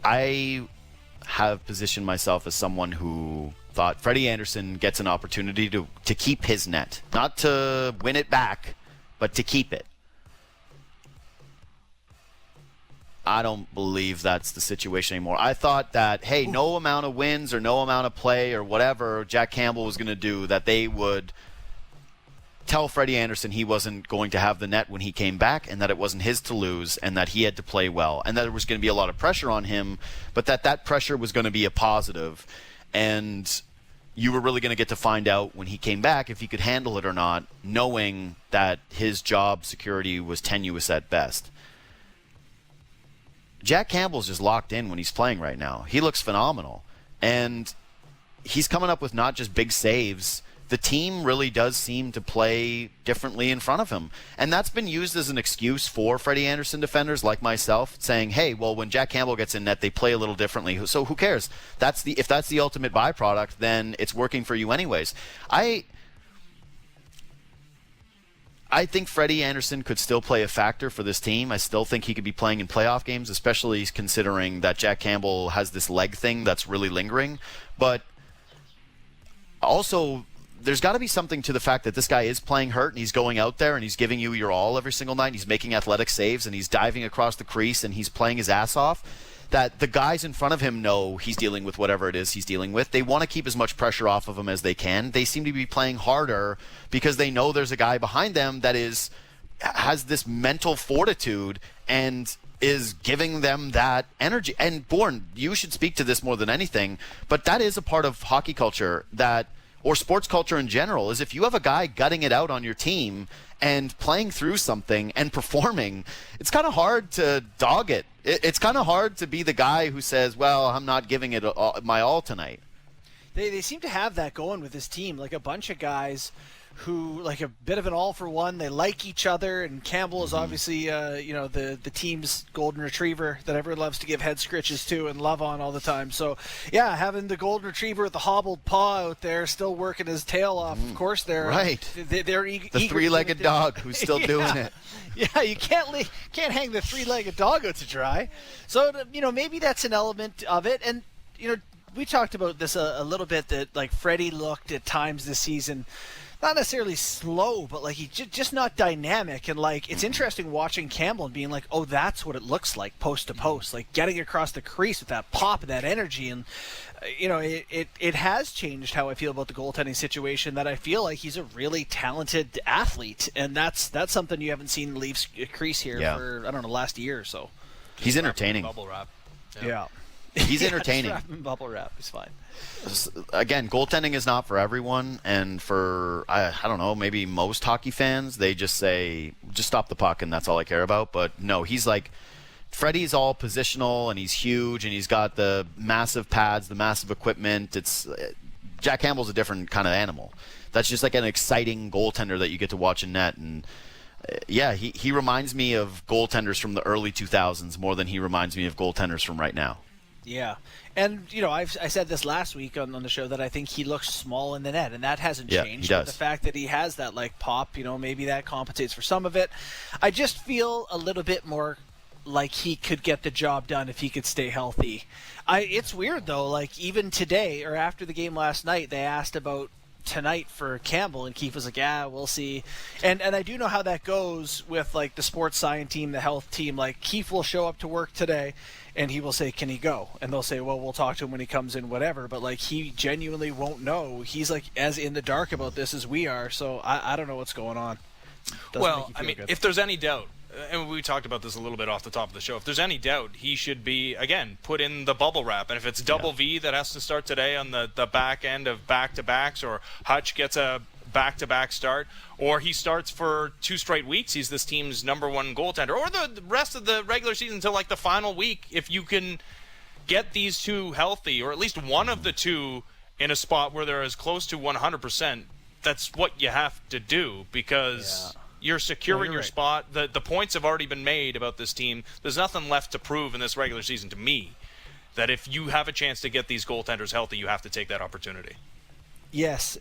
I have positioned myself as someone who thought Freddie Andersen gets an opportunity to keep his net. Not to win it back, but to keep it. I don't believe that's the situation anymore. I thought that, hey, no amount of wins or no amount of play or whatever Jack Campbell was going to do, that they would tell Freddie Andersen he wasn't going to have the net when he came back, and that it wasn't his to lose, and that he had to play well, and that there was going to be a lot of pressure on him, but that pressure was going to be a positive. And you were really going to get to find out when he came back if he could handle it or not, knowing that his job security was tenuous at best. Jack Campbell's just locked in when he's playing right now. He looks phenomenal. And he's coming up with not just big saves. The team really does seem to play differently in front of him. And that's been used as an excuse for Freddie Andersen defenders like myself, saying, hey, well, when Jack Campbell gets in net, they play a little differently. So who cares? If that's the ultimate byproduct, then it's working for you anyways. I think Freddie Andersen could still play a factor for this team. I still think he could be playing in playoff games, especially considering that Jack Campbell has this leg thing that's really lingering. But also, there's got to be something to the fact that this guy is playing hurt, and he's going out there and he's giving you your all every single night. And he's making athletic saves, and he's diving across the crease, and he's playing his ass off. That the guys in front of him know he's dealing with whatever it is he's dealing with. They want to keep as much pressure off of him as they can. They seem to be playing harder because they know there's a guy behind them that has this mental fortitude and is giving them that energy. And Bourne, you should speak to this more than anything, but that is a part of hockey culture or sports culture in general, is if you have a guy gutting it out on your team and playing through something and performing, it's kind of hard to dog it. It's kind of hard to be the guy who says, well, I'm not giving it my all tonight. They seem to have that going with this team, like a bunch of guys who, like a bit of an all for one. They like each other, and Campbell is obviously the team's golden retriever that everyone loves to give head scritches to and love on all the time. So yeah, having the golden retriever with the hobbled paw out there still working his tail off, of course they're right. They're the three-legged dog who's still doing it. Yeah, you can't hang the three-legged dog out to dry. So maybe that's an element of it. And we talked about this a little bit, that like Freddie looked at times this season not necessarily slow, but like he just not dynamic. And like it's interesting watching Campbell and being like, oh, that's what it looks like post to post, like getting across the crease with that pop and that energy. And it has changed how I feel about the goaltending situation, that I feel like he's a really talented athlete, and that's something you haven't seen Leafs crease here for I don't know, last year or so. He's entertaining. Bubble wrap. Yeah. He's entertaining. Just wrap him bubble wrap is fine. Again, goaltending is not for everyone, and for I don't know, maybe most hockey fans, they just say, just stop the puck and that's all I care about. But no, he's like, Freddie's all positional, and he's huge, and he's got the massive pads, the massive equipment. Jack Campbell's a different kind of animal. That's just like an exciting goaltender that you get to watch in net. And yeah, he reminds me of goaltenders from the early 2000s more than he reminds me of goaltenders from right now. Yeah. And, I said this last week on the show that I think he looks small in the net, and that hasn't changed. He does. But the fact that he has that, like, pop, maybe that compensates for some of it. I just feel a little bit more like he could get the job done if he could stay healthy. It's weird, though. Like, even today or after the game last night, they asked about tonight for Campbell, and Keefe was like, yeah, we'll see. And I do know how that goes with, like, the sports science team, the health team. Like, Keefe will show up to work today, and he will say, can he go? And they'll say, well, we'll talk to him when he comes in, whatever. But, like, he genuinely won't know. He's, like, as in the dark about this as we are. So I don't know what's going on. Well, I mean, if there's any doubt, and we talked about this a little bit off the top of the show, if there's any doubt, he should be, again, put in the bubble wrap. And if it's double V that has to start today on the back end of back-to-backs, or Hutch gets a back-to-back start, or he starts for 2 straight weeks, he's this team's number one goaltender, or the rest of the regular season until like the final week, if you can get these two healthy, or at least one of the two in a spot where they're as close to 100%, that's what you have to do, because you're securing your spot. The points have already been made about this team. There's nothing left to prove in this regular season to me, that if you have a chance to get these goaltenders healthy, you have to take that opportunity. Yes,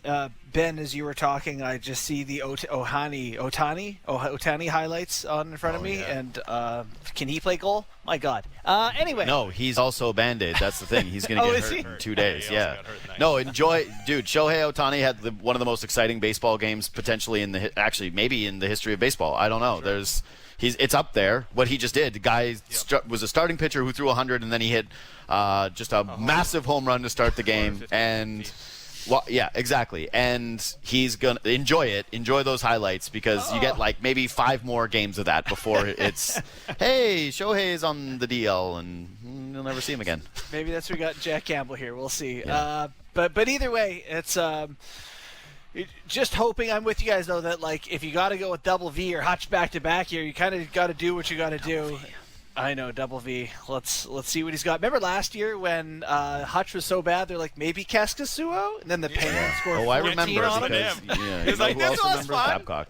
Ben, as you were talking, I just see the Otani highlights on in front of me, and can he play goal? My God. Anyway. No, he's also a Band-Aid. That's the thing. He's going to get hurt in 2 days. Yeah. No, enjoy, dude. Shohei Otani had one of the most exciting baseball games potentially maybe in the history of baseball. I don't know. Sure. It's up there. What he just did. The guy was a starting pitcher who threw 100, and then he hit just a massive home run to start the game. And well, yeah, exactly. And he's gonna enjoy those highlights, because you get like maybe 5 more games of that before it's, hey, Shohei's on the DL, and you'll never see him again. Maybe that's where we got Jack Campbell here. We'll see. Yeah. But either way, it's just hoping. I'm with you guys though that like if you got to go with double V or Hutch back to back here, you kind of got to do what you got to do. I know, double V. Let's see what he's got. Remember last year when Hutch was so bad, they're like, maybe Kaskasuo? And then the Penguins scored 14 I remember on him. because He's like, who else this was remembers fun. Babcock?